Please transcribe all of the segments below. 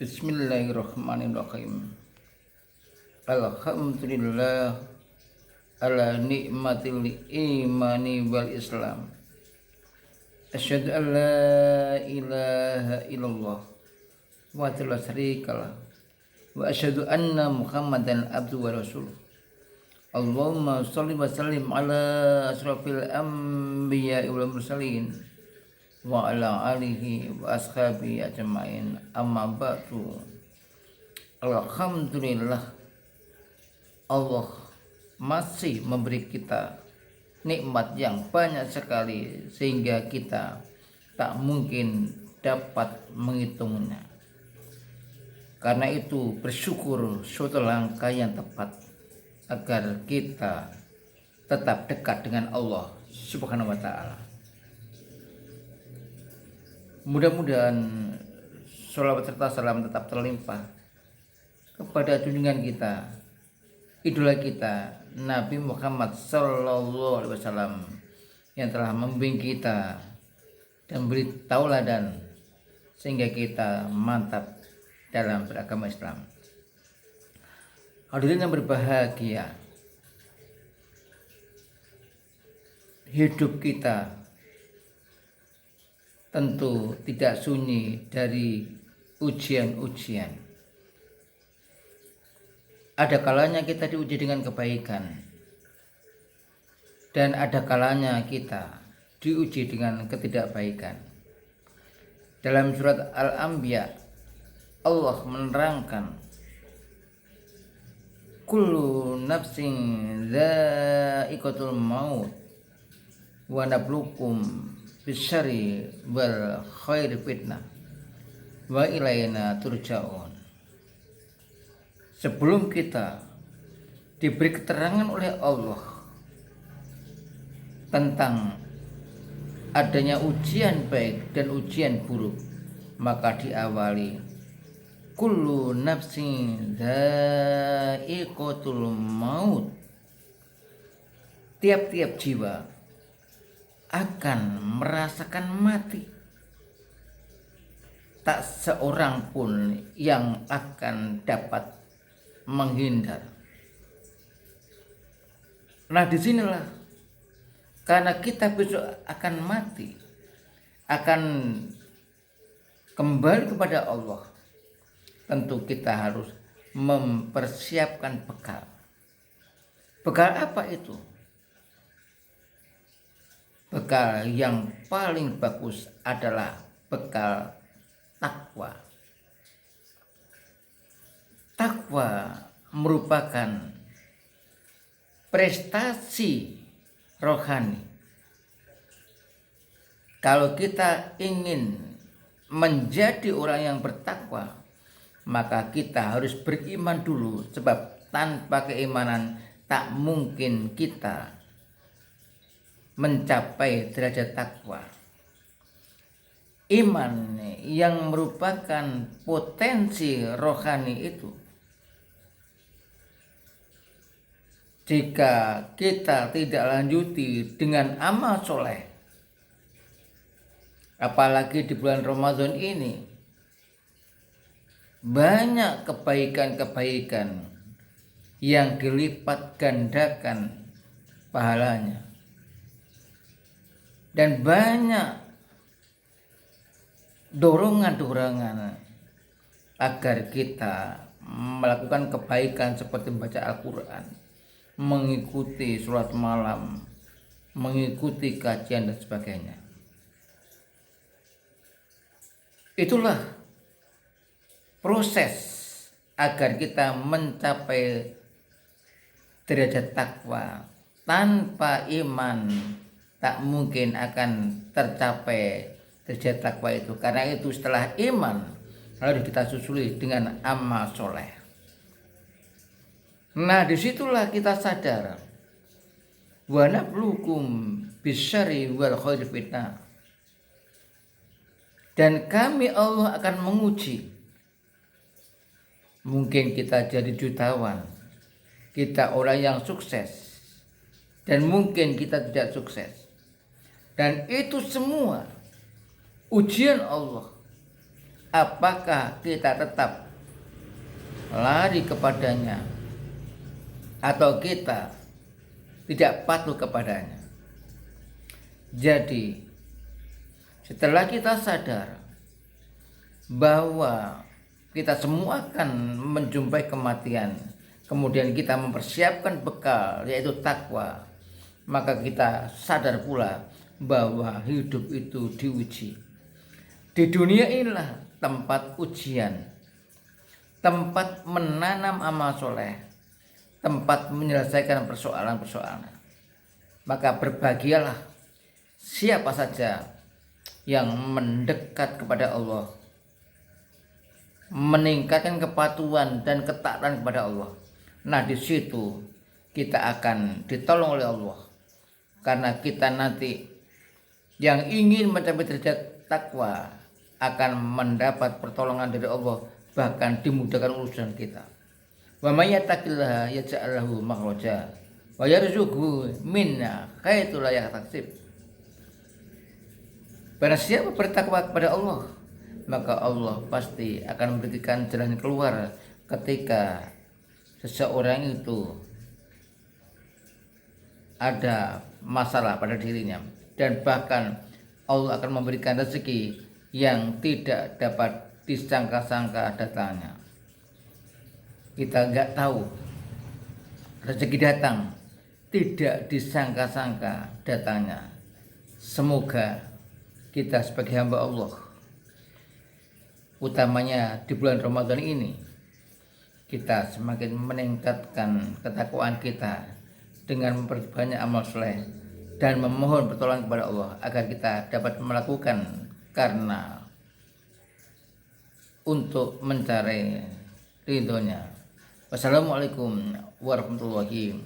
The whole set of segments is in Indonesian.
Bismillahirrahmanirrahim. Alhamdulillah ala nikmatil imani wal islam. Asyhadu an la ilaha illallah wa la syarikalah wa asyhadu anna Muhammadan abduhu wa rasuluh. Allahumma shalli wa sallim ala asrafil anbiya'i wal mursalin wa ala alihi wa ashabihi ajma'in, amma ba'du. Alhamdulillah, Allah masih memberi kita nikmat yang banyak sekali sehingga kita tak mungkin dapat menghitungnya. Karena itu bersyukur suatu langkah yang tepat agar kita tetap dekat dengan Allah Subhanahu wa ta'ala. Mudah-mudahan sholawat serta salam tetap terlimpah kepada junjungan kita, idola kita, Nabi Muhammad Sallallahu Alaihi Wasallam, yang telah membimbing kita dan beri tauladan sehingga kita mantap dalam beragama Islam. Hadirin yang berbahagia, hidup kita tentu tidak sunyi dari ujian-ujian. Ada kalanya kita diuji dengan kebaikan, dan ada kalanya kita diuji dengan ketidakbaikan. Dalam surat Al-Anbiya, Allah menerangkan, kullu nafsin dha'iqatul maut wa nabluukum bisyarri wal khairi fitnah wa ilaina turja'un. Sebelum kita diberi keterangan oleh Allah tentang adanya ujian baik dan ujian buruk, maka diawali kullu nafsin dha'iqatul maut. Tiap-tiap jiwa akan merasakan mati. Tak seorang pun yang akan dapat menghindar. Nah, disinilah karena kita besok akan mati, akan kembali kepada Allah, tentu kita harus mempersiapkan bekal. Bekal apa itu? Bekal yang paling bagus adalah bekal takwa. Takwa merupakan prestasi rohani. Kalau kita ingin menjadi orang yang bertakwa, maka kita harus beriman dulu, sebab tanpa keimanan tak mungkin kita mencapai derajat takwa. Iman yang merupakan potensi rohani itu, jika kita tidak lanjuti dengan amal soleh, apalagi di bulan Ramadan ini, banyak kebaikan-kebaikan yang dilipat gandakan pahalanya, dan banyak dorongan-dorongan agar kita melakukan kebaikan seperti membaca Al-Quran, mengikuti sholat malam, mengikuti kajian dan sebagainya. Itulah proses agar kita mencapai derajat takwa. Tanpa iman tak mungkin akan tercapai derajat takwa itu. Karena itu setelah iman harus kita susuli dengan amal soleh. Nah, disitulah kita sadar, wa nabluukum bisyarri wal khairi fitnah, dan kami Allah akan menguji. Mungkin kita jadi jutawan, kita orang yang sukses, dan mungkin kita tidak sukses. Dan itu semua ujian Allah apakah kita tetap lari kepadanya atau kita tidak patuh kepadanya. Jadi setelah kita sadar bahwa kita semua akan menjumpai kematian, kemudian kita mempersiapkan bekal yaitu takwa, maka kita sadar pula bahwa hidup itu diuji. Di dunia inilah tempat ujian, tempat menanam amal soleh, tempat menyelesaikan persoalan-persoalan. Maka berbahagialah siapa saja yang mendekat kepada Allah, meningkatkan kepatuhan dan ketaatan kepada Allah. Nah, di situ kita akan ditolong oleh Allah, karena kita nanti yang ingin mencapai derajat takwa akan mendapat pertolongan dari Allah, bahkan dimudahkan urusan kita. Wa may yattaqillaha yaj'al lahu makhraja wa yarzuqhu minna haitsu la yahtasib. Barang siapa bertakwa kepada Allah, maka Allah pasti akan memberikan jalan keluar ketika seseorang itu ada masalah pada dirinya, dan bahkan Allah akan memberikan rezeki yang tidak dapat disangka-sangka datangnya. Kita nggak tahu rezeki datang, tidak disangka-sangka datangnya. Semoga kita sebagai hamba Allah, utamanya di bulan Ramadan ini, kita semakin meningkatkan ketakwaan kita dengan memperbanyak amal soleh dan memohon pertolongan kepada Allah agar kita dapat melakukan karena untuk mencari ridhonya. Wassalamualaikum warahmatullahi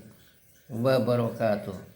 wabarakatuh.